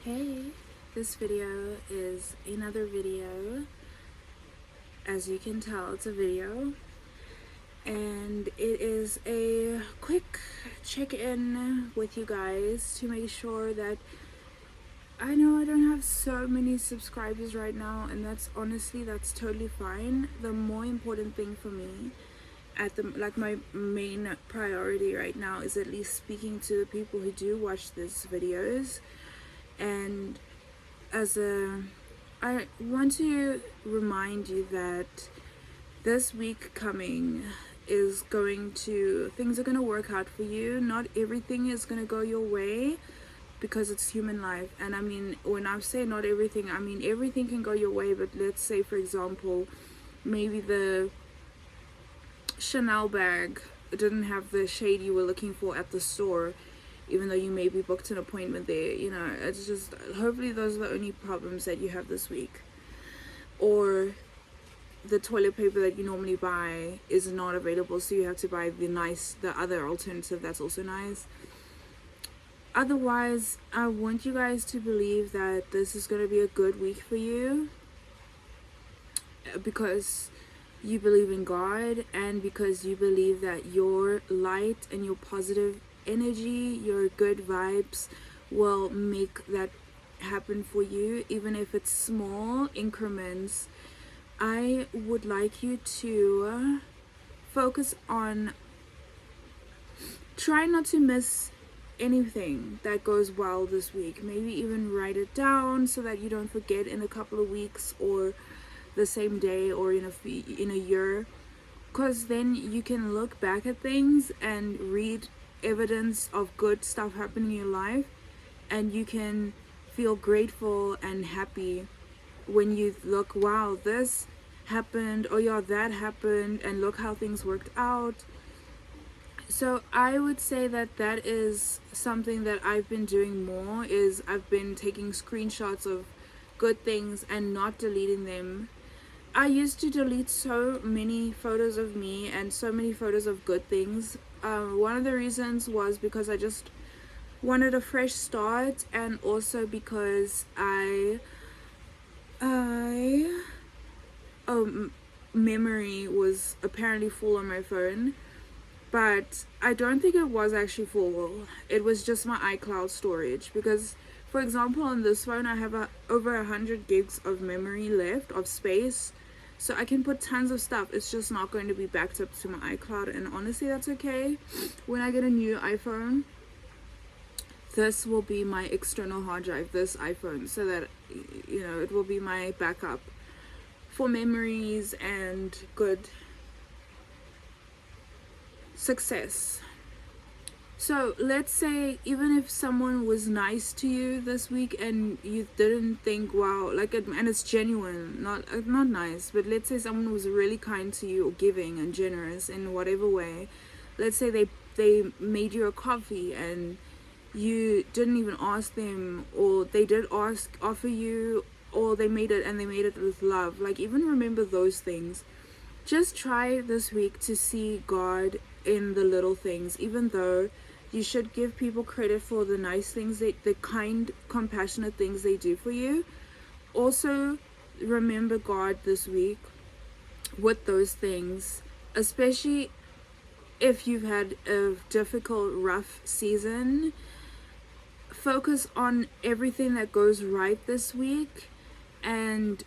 Hey, this video is another video. As you can tell, it's a video, and it is a quick check-in with you guys to make sure that I know I don't have so many subscribers right now, and that's totally fine. The more important thing for me my main priority right now is at least speaking to the people who do watch these videos. And I want to remind you that this week coming is things are going to work out for you. Not everything is going to go your way because it's human life. And I mean, when I say not everything, I mean everything can go your way. But let's say, for example, maybe the Chanel bag didn't have the shade you were looking for at the store, even though you maybe booked an appointment there. It's just, hopefully those are the only problems that you have this week. Or the toilet paper that you normally buy is not available, so you have to buy the other alternative that's also nice. Otherwise, I want you guys to believe that this is going to be a good week for you, because you believe in God, and because you believe that your light and your positive energy, your good vibes will make that happen for you, even if it's small increments. I would like you to focus on try not to miss anything that goes well this week. Maybe even write it down so that you don't forget in a couple of weeks, or the same day, or in a year, because then you can look back at things and read evidence of good stuff happening in your life, and you can feel grateful and happy when you look, wow, this happened, or yeah, that happened, and look how things worked out. So I would say that is something that I've been doing more, is I've been taking screenshots of good things and not deleting them. I used to delete so many photos of me and so many photos of good things. One of the reasons was because I just wanted a fresh start, and also because memory was apparently full on my phone, but I don't think it was actually full. It was just my iCloud storage, because for example on this phone I have over 100 gigs of memory left, of space, so I can put tons of stuff. It's just not going to be backed up to my iCloud, and honestly that's okay. When I get a new iPhone, this will be my external hard drive, this iPhone, so that it will be my backup for memories and good success. So let's say even if someone was nice to you this week and you didn't think, wow, and it's genuine, not nice, but let's say someone was really kind to you, or giving and generous in whatever way. Let's say they made you a coffee and you didn't even ask them, or they did offer you, or they made it with love. Even remember those things. Just try this week to see God in the little things, even though you should give people credit for the nice things, the kind, compassionate things they do for you. Also, remember God this week with those things, especially if you've had a difficult, rough season. Focus on everything that goes right this week and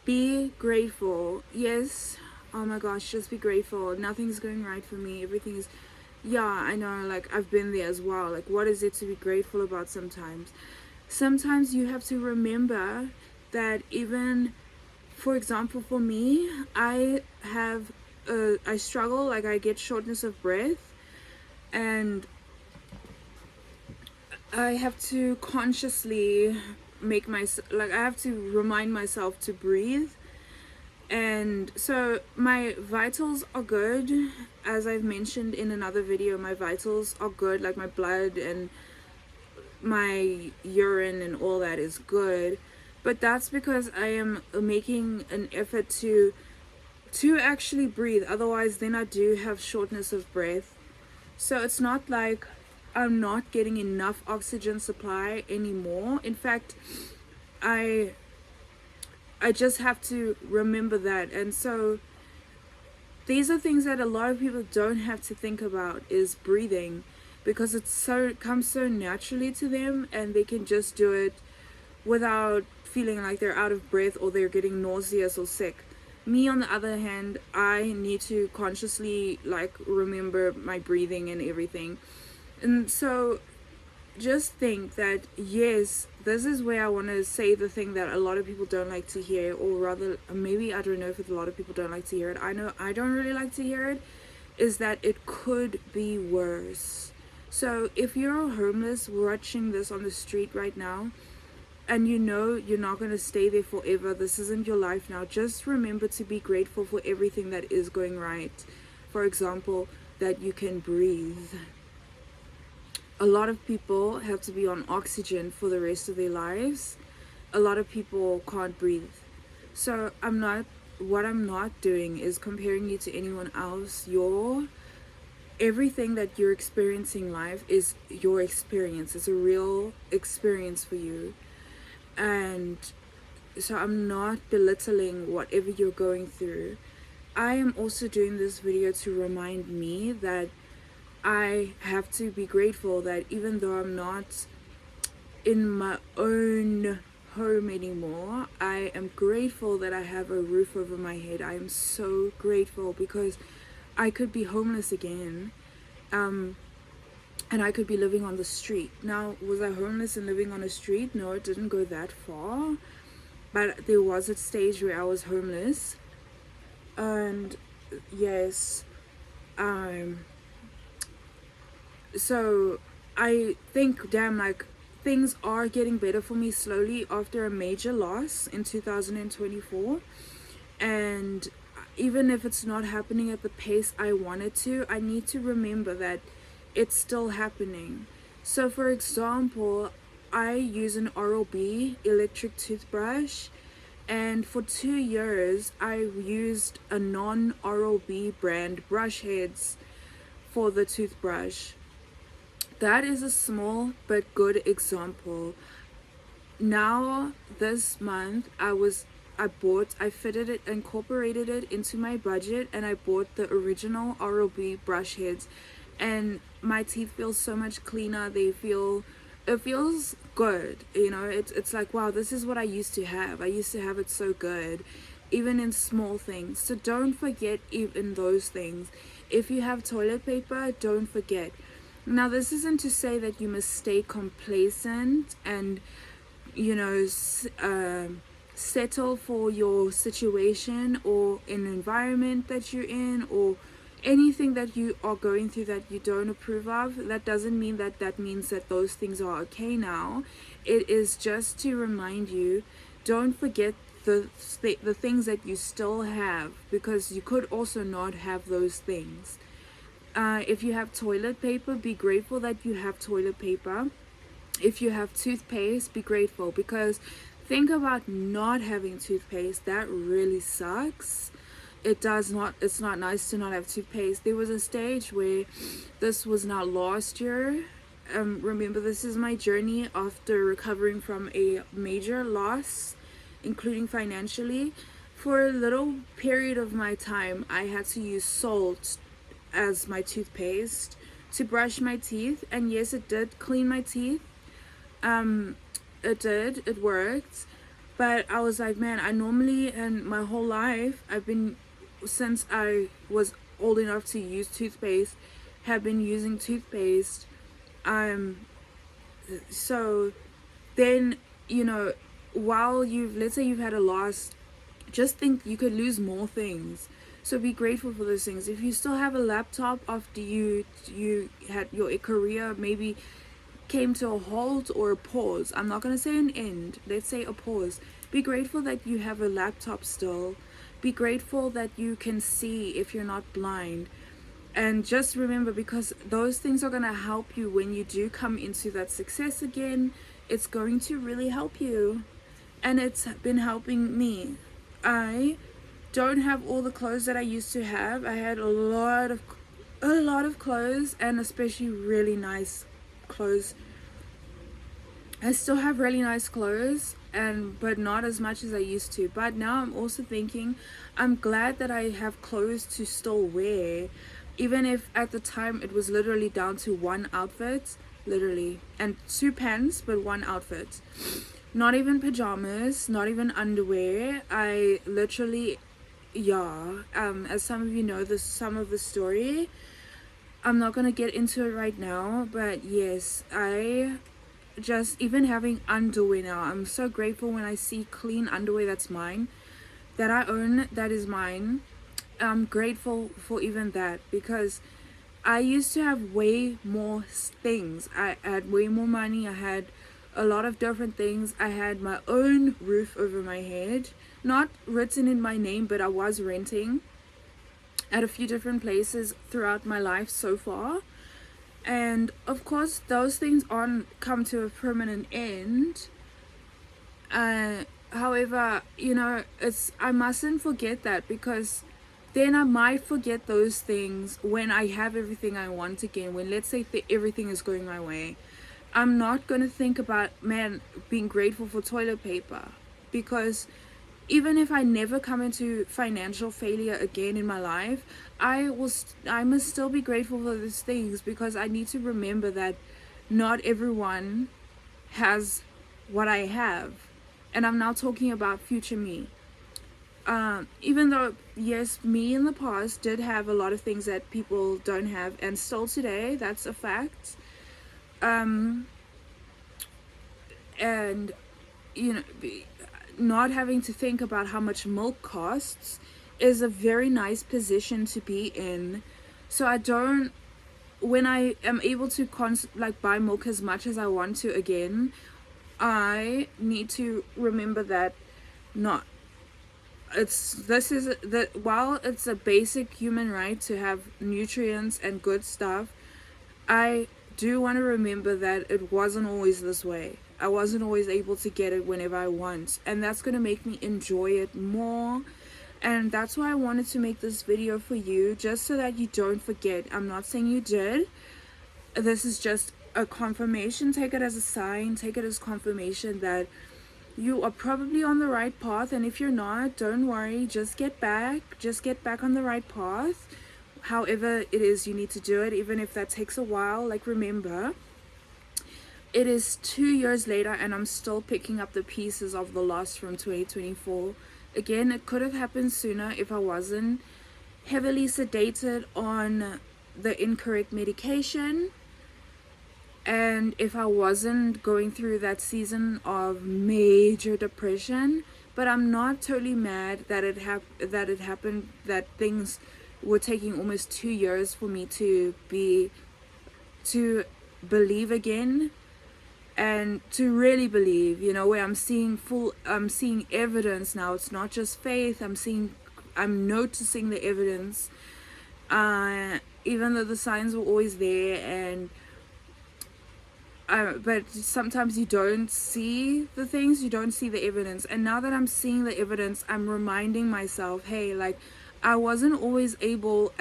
be grateful. Yes, oh my gosh, just be grateful. Nothing's going right for me. Everything is, yeah, I know, I've been there as well. What is it to be grateful about sometimes? Sometimes you have to remember that, even, for example, for me, I struggle, I get shortness of breath, and I have to consciously I have to remind myself to breathe. And so my vitals are good. As I've mentioned in another video, my vitals are good, my blood and my urine and all that is good. But that's because I am making an effort to actually breathe. Otherwise then I do have shortness of breath. So it's not like I'm not getting enough oxygen supply anymore. In fact, I I just have to remember that. And so these are things that a lot of people don't have to think about, is breathing, because it comes so naturally to them, and they can just do it without feeling like they're out of breath or they're getting nauseous or sick. Me, on the other hand, I need to consciously like remember my breathing and everything. And so just think that, yes, this is where I want to say the thing that a lot of people don't like to hear, or rather, maybe, I don't know if a lot of people don't like to hear it. I know I don't really like to hear it, is that it could be worse. So if you're homeless watching this on the street right now, and you know you're not going to stay there forever, this isn't your life now, just remember to be grateful for everything that is going right. For example, that you can breathe. A lot of people have to be on oxygen for the rest of their lives. A lot of people can't breathe. So what I'm not doing is comparing you to anyone else. Everything that you're experiencing in life is your experience. It's a real experience for you. And so I'm not belittling whatever you're going through. I am also doing this video to remind me that I have to be grateful that even though I'm not in my own home anymore, I am grateful that I have a roof over my head. I am so grateful, because I could be homeless again, and I could be living on the street. Now, was I homeless and living on the street? No, it didn't go that far, but there was a stage where I was homeless. And yes, so I think, damn, like, things are getting better for me slowly after a major loss in 2024. And even if it's not happening at the pace I want it to, I need to remember that it's still happening. So for example, I use an Oral-B electric toothbrush, and for 2 years I used a non-Oral-B brand brush heads for the toothbrush. That is a small but good example. Now this month I fitted it, incorporated it into my budget, and I bought the original Oral-B brush heads, and my teeth feel so much cleaner. It feels good, it's like, wow, this is what I used to have. I used to have it so good, even in small things. So don't forget even those things. If you have toilet paper, don't forget. Now, this isn't to say that you must stay complacent and, settle for your situation or an environment that you're in, or anything that you are going through that you don't approve of. That doesn't mean that means that those things are okay now. It is just to remind you, don't forget the things that you still have, because you could also not have those things. If you have toilet paper, be grateful that you have toilet paper. If you have toothpaste, be grateful, because think about not having toothpaste. That really sucks. It's not nice to not have toothpaste. There was a stage where, this was not last year. Remember, this is my journey after recovering from a major loss, including financially. For a little period of my time, I had to use salt as my toothpaste to brush my teeth, and yes, it did clean my teeth. It worked, but I was like, man, I normally, and my whole life, since I was old enough to use toothpaste, have been using toothpaste. So then, while let's say you've had a loss, just think you could lose more things. So be grateful for those things. If you still have a laptop after you had your career maybe came to a halt or a pause, I'm not going to say an end, let's say a pause. Be grateful that you have a laptop still. Be grateful that you can see if you're not blind. And just remember, because those things are going to help you when you do come into that success again. It's going to really help you. And it's been helping me. I don't have all the clothes that I used to have. I had a lot of clothes, and especially really nice clothes. I still have really nice clothes, but not as much as I used to. But now I'm also thinking, I'm glad that I have clothes to still wear, even if at the time it was literally down to one outfit, literally, and two pants, but one outfit. Not even pajamas, not even underwear. I literally, yeah. As some of you know, some of the story. I'm not gonna get into it right now, but yes, I just even having underwear now, I'm so grateful when I see clean underwear that's mine, that I own, that is mine. I'm grateful for even that, because I used to have way more things. I had way more money. I had a lot of different things. I had my own roof over my head, not written in my name, but I was renting at a few different places throughout my life so far. And of course, those things aren't come to a permanent end. However, I mustn't forget that, because then I might forget those things when I have everything I want again. When, let's say, everything is going my way, I'm not going to think about, man, being grateful for toilet paper, because even if I never come into financial failure again in my life, I must still be grateful for these things, because I need to remember that not everyone has what I have. And I'm now talking about future me. Even though, yes, me in the past did have a lot of things that people don't have, and still today, that's a fact. And not having to think about how much milk costs is a very nice position to be in. So I don't, when I am able to buy milk as much as I want to again, I need to remember that not while it's a basic human right to have nutrients and good stuff, I do want to remember that it wasn't always this way. I wasn't always able to get it whenever I want, and that's going to make me enjoy it more. And that's why I wanted to make this video for you, just so that you don't forget. I'm not saying you did. This is just a confirmation. Take it as a sign, take it as confirmation that you are probably on the right path. And if you're not, don't worry, just get back on the right path. However it is you need to do it, even if that takes a while. Like, remember, it is 2 years later and I'm still picking up the pieces of the loss from 2024. Again, it could have happened sooner if I wasn't heavily sedated on the incorrect medication, and if I wasn't going through that season of major depression. But I'm not totally mad that it happened, that things were taking almost 2 years for me to believe again, and to really believe, where I'm seeing evidence now. It's not just faith. I'm noticing the evidence, even though the signs were always there. And but sometimes you don't see the things, you don't see the evidence. And now that I'm seeing the evidence, I'm reminding myself, hey, like, I wasn't always able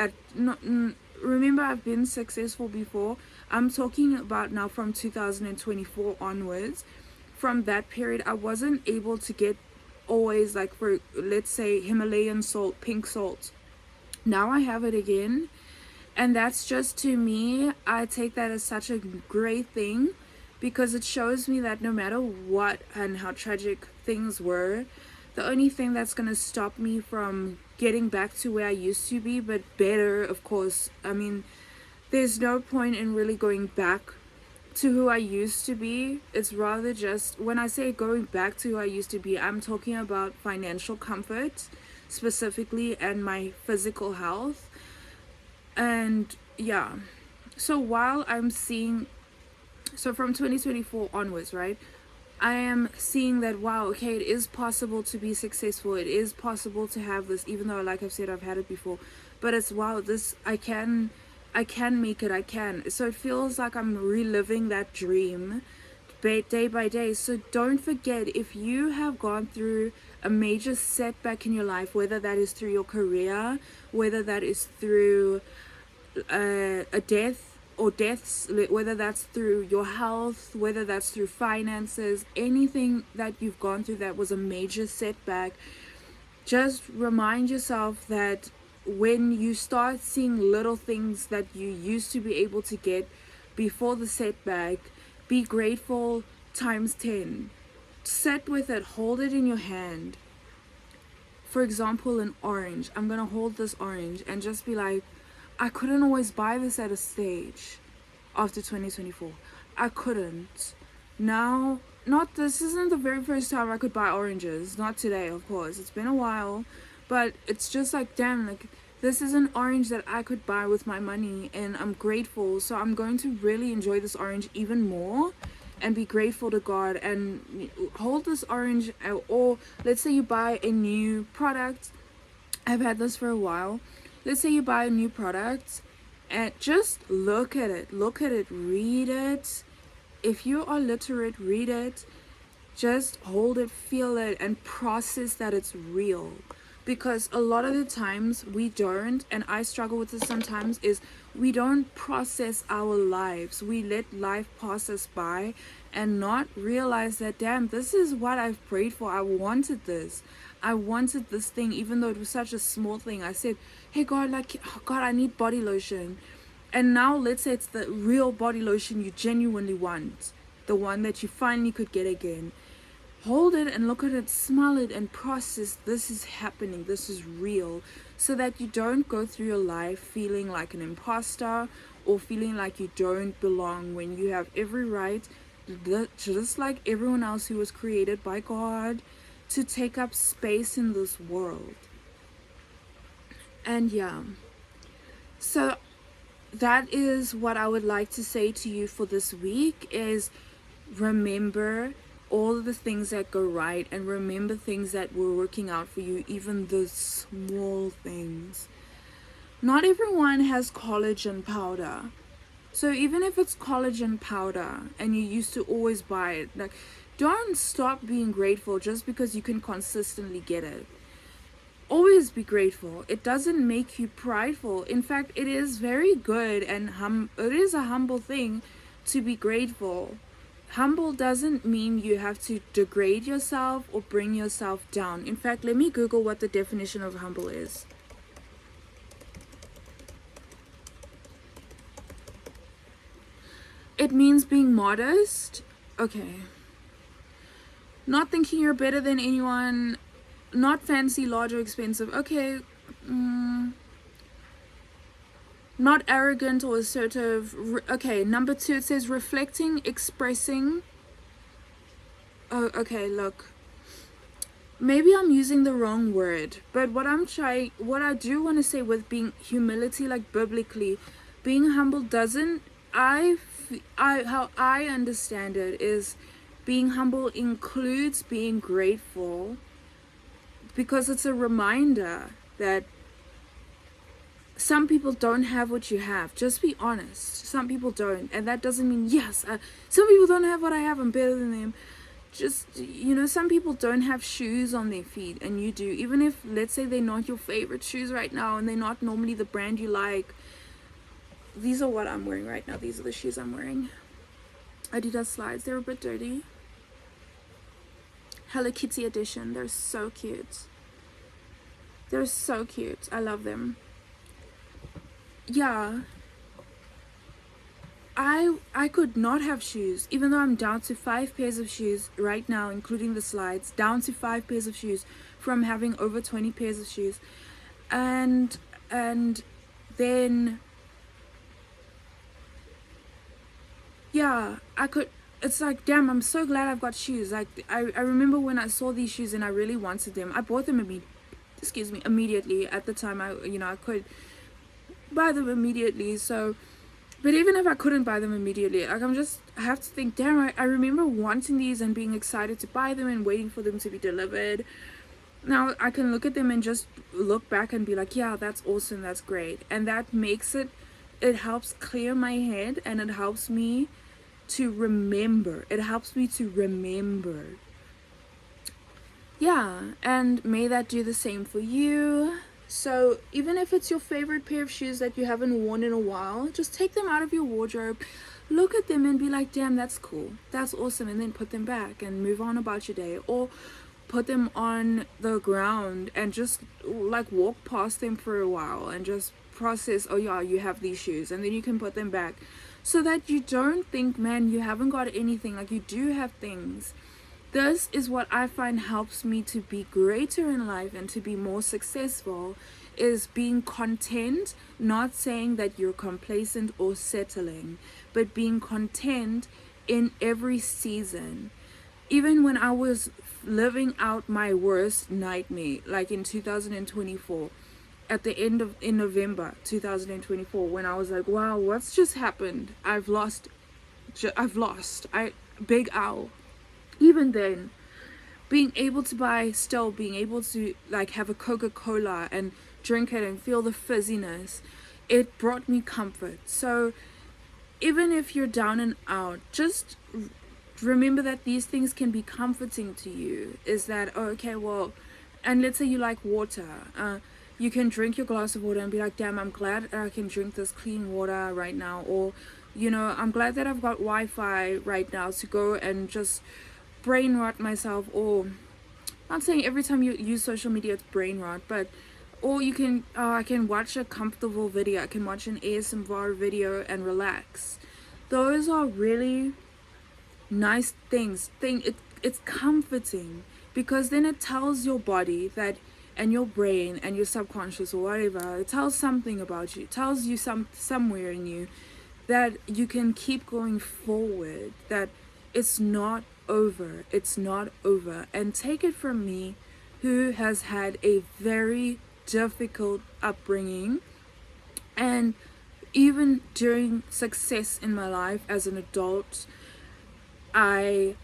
remember, I've been successful before. I'm talking about now from 2024 onwards. From that period, I wasn't able to get always, like, for, let's say, Himalayan salt, pink salt. Now I have it again. And that's just, to me, I take that as such a great thing, because it shows me that no matter what and how tragic things were, the only thing that's going to stop me from getting back to where I used to be, but better, of course. I mean, there's no point in really going back to who I used to be. It's rather just, when I say going back to who I used to be, I'm talking about financial comfort specifically, and my physical health. And yeah, so while I'm seeing, so from 2024 onwards, right, I am seeing that, wow, okay, it is possible to be successful. It is possible to have this, even though, like I've said, I've had it before. But it's, wow, this, I can make it, I can. So it feels like I'm reliving that dream day by day. So don't forget, if you have gone through a major setback in your life, whether that is through your career, whether that is through a death, or deaths, whether that's through your health, whether that's through finances, anything that you've gone through that was a major setback, just remind yourself that when you start seeing little things that you used to be able to get before the setback, be grateful times 10. Sit with it, hold it in your hand. For example, an orange. I'm gonna hold this orange and just be like, I couldn't always buy this at a stage after 2024. I couldn't. Now, this isn't the very first time I could buy oranges. Not today, of course. It's been a while. But it's just like, damn, like, this is an orange that I could buy with my money, and I'm grateful. So I'm going to really enjoy this orange even more and be grateful to God and hold this orange. Or let's say you buy a new product. I've had this for a while. Let's say you buy a new product and just look at it, read it. If you are literate, read it. Just hold it, feel it, and process that it's real. Because a lot of the times we don't, and I struggle with this sometimes, is we don't process our lives. We let life pass us by and not realize that, damn, this is what I've prayed for. I wanted this. I wanted this thing, even though it was such a small thing. I said, hey God, like, oh God, I need body lotion. And now let's say it's the real body lotion you genuinely want, the one that you finally could get again. Hold it and look at it, smell it, and process this is happening, this is real, so that you don't go through your life feeling like an imposter or feeling like you don't belong, when you have every right, just like everyone else who was created by God, to take up space in this world. And yeah, so that is what I would like to say to you for this week, is remember all of the things that go right, and remember things that were working out for you, even the small things. Not everyone has collagen powder. So even if it's collagen powder and you used to always buy it, like, don't stop being grateful just because you can consistently get it. Always be grateful. It doesn't make you prideful. In fact, it is very good, and it is a humble thing to be grateful. Humble doesn't mean you have to degrade yourself or bring yourself down. In fact, let me Google what the definition of humble is. It means being modest. Okay. Not thinking you're better than anyone. Not fancy, large, or expensive. Okay. Not arrogant or assertive. Okay, number 2, it says reflecting, expressing. Oh, okay, look. Maybe I'm using the wrong word, but what I do want to say with being humility, like biblically, being humble doesn't, how I understand it is, being humble includes being grateful, because it's a reminder that some people don't have what you have. Just be honest. Some people don't. And that doesn't mean, yes, some people don't have what I have, I'm better than them. Just, some people don't have shoes on their feet, and you do. Even if, let's say, they're not your favorite shoes right now, and they're not normally the brand you like. These are what I'm wearing right now. These are the shoes I'm wearing. Adidas slides. They're a bit dirty. Hello Kitty edition. They're so cute. They're so cute. I love them. Yeah, I could not have shoes, even though I'm down to 5 pairs of shoes right now, including the slides, down to 5 pairs of shoes from having over 20 pairs of shoes. And then, yeah, it's like, damn, I'm so glad I've got shoes. Like, I remember when I saw these shoes and I really wanted them. I bought them immediately. At the time, I could buy them immediately. So, but even if I couldn't buy them immediately, like, I have to think, damn, I remember wanting these and being excited to buy them and waiting for them to be delivered. Now I can look at them and just look back and be like, yeah, that's awesome, that's great. And that makes it helps clear my head, and it helps me to remember. Yeah, and may that do the same for you. So even if it's your favorite pair of shoes that you haven't worn in a while, just take them out of your wardrobe, look at them and be like, damn, that's cool, that's awesome, and then put them back and move on about your day. Or put them on the ground and just like walk past them for a while and just process, oh yeah, you have these shoes, and then you can put them back, so that you don't think, man, you haven't got anything. Like, you do have things. This is what I find helps me to be greater in life and to be more successful, is being content, not saying that you're complacent or settling, but being content in every season. Even when I was living out my worst nightmare, like in 2024, at the end of in November 2024, when I was like, wow, what's just happened? I've lost. I big owl. Even then, being able to like have a Coca-Cola and drink it and feel the fizziness, it brought me comfort. So even if you're down and out, just remember that these things can be comforting to you. Is that, oh, okay, well, and let's say you like water, you can drink your glass of water and be like, damn, I'm glad I can drink this clean water right now. Or, I'm glad that I've got Wi-Fi right now to go and just brain rot myself. Or, I'm not saying every time you use social media it's brain rot, but, or you can, I can watch a comfortable video, I can watch an ASMR video and relax. Those are really nice things. It's comforting, because then it tells your body that, and your brain and your subconscious or whatever, it tells something about you, it tells you somewhere in you that you can keep going forward, that it's not over. And take it from me, who has had a very difficult upbringing, and even during success in my life as an adult, I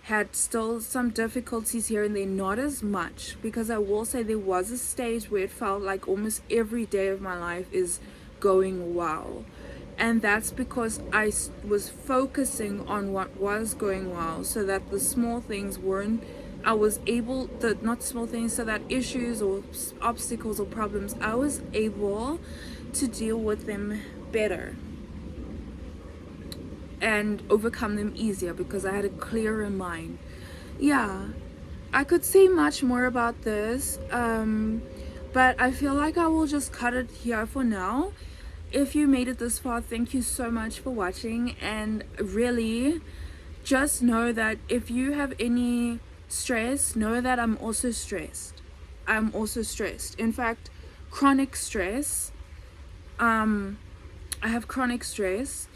had still some difficulties here and there, not as much, because I will say there was a stage where it felt like almost every day of my life is going well. And that's because I was focusing on what was going well, so that the small things weren't, I was able, not small things, so that issues or obstacles or problems, I was able to deal with them better and overcome them easier, because I had a clearer mind. Yeah, I could say much more about this, but I feel like I will just cut it here for now. If you made it this far, thank you so much for watching, and really just know that if you have any stress, know that I'm also stressed. In fact, chronic stress. I have chronic stress.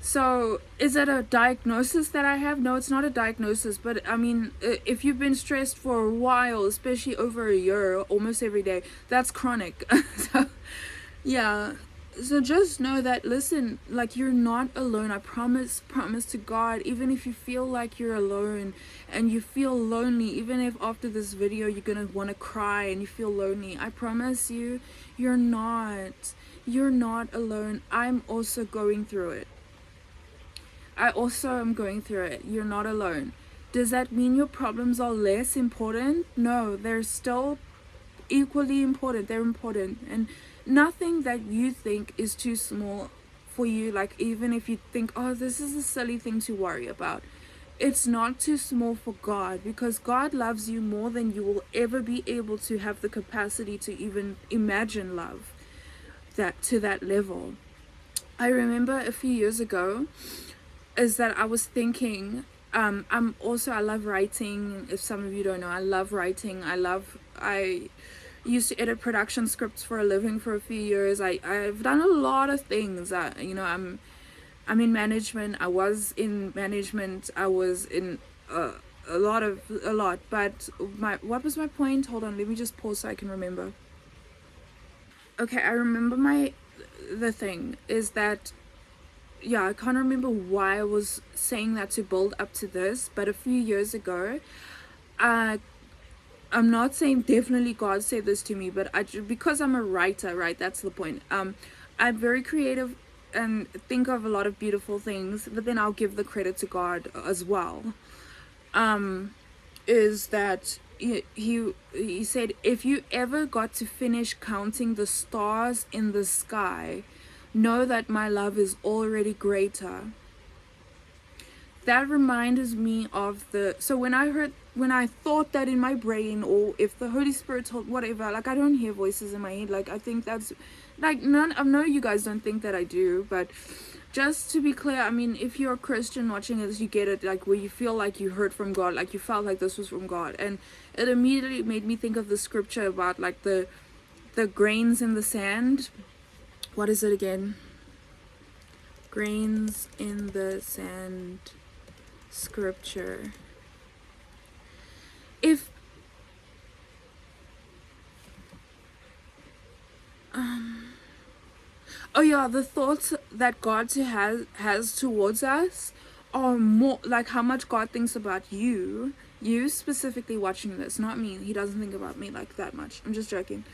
So is it a diagnosis that I have? No, it's not a diagnosis, but I mean, if you've been stressed for a while, especially over a year, almost every day, that's chronic. So, yeah. So just know that, listen, like, you're not alone. I promise to God, even if you feel like you're alone and you feel lonely, even if after this video you're gonna want to cry and you feel lonely, I promise you, you're not alone. I'm also going through it. I also am going through it. You're not alone. Does that mean your problems are less important? No, they're still equally important. They're important, and nothing that you think is too small for you, like even if you think, oh, this is a silly thing to worry about, it's not too small for God, because God loves you more than you will ever be able to have the capacity to even imagine love that to that level. I remember a few years ago is that I was thinking, I love writing. If some of you don't know, I love writing. I used to edit production scripts for a living for a few years. I've done a lot of things. I'm in management. I was in management. I was in a lot. But what was my point? Hold on, let me just pause so I can remember. Okay, I remember the thing is that, yeah, I can't remember why I was saying that to build up to this, but a few years ago, I'm not saying definitely God said this to me, but because I'm a writer, right? That's the point. I'm very creative and think of a lot of beautiful things, but then I'll give the credit to God as well. Is that he said, if you ever got to finish counting the stars in the sky, know that my love is already greater. That reminds me of so when I thought that in my brain, or if the Holy Spirit told, whatever, like I don't hear voices in my head, like I think that's like I know you guys don't think that I do, but just to be clear, I mean, if you're a Christian watching this, you get it, like where you feel like you heard from God, like you felt like this was from God. And it immediately made me think of the scripture about like the grains in the sand. What is it again? Grains in the sand scripture. If oh yeah, the thoughts that God has towards us are more like how much God thinks about you specifically watching this, not me. He doesn't think about me like that much. I'm just joking.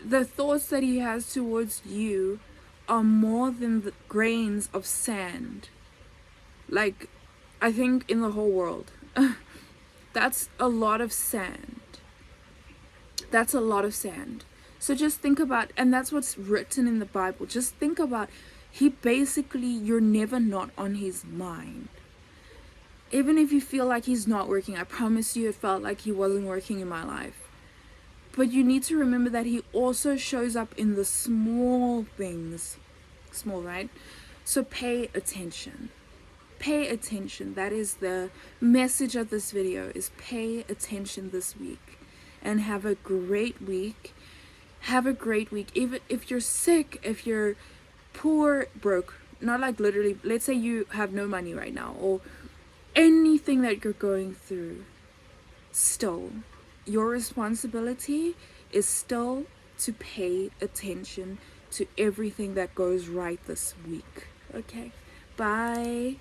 The thoughts that he has towards you are more than the grains of sand, like I think in the whole world. That's a lot of sand. That's a lot of sand. So just think about, and that's what's written in the Bible. Just think about, he basically, you're never not on his mind. Even if you feel like he's not working, I promise you it felt like he wasn't working in my life. But you need to remember that he also shows up in the small things. Small, right? So pay attention. Pay attention. That is the message of this video, is pay attention this week. And have a great week. Have a great week. Even if you're sick, if you're poor, broke, not like literally, let's say you have no money right now, or anything that you're going through, still, your responsibility is still to pay attention to everything that goes right this week. Okay? Bye.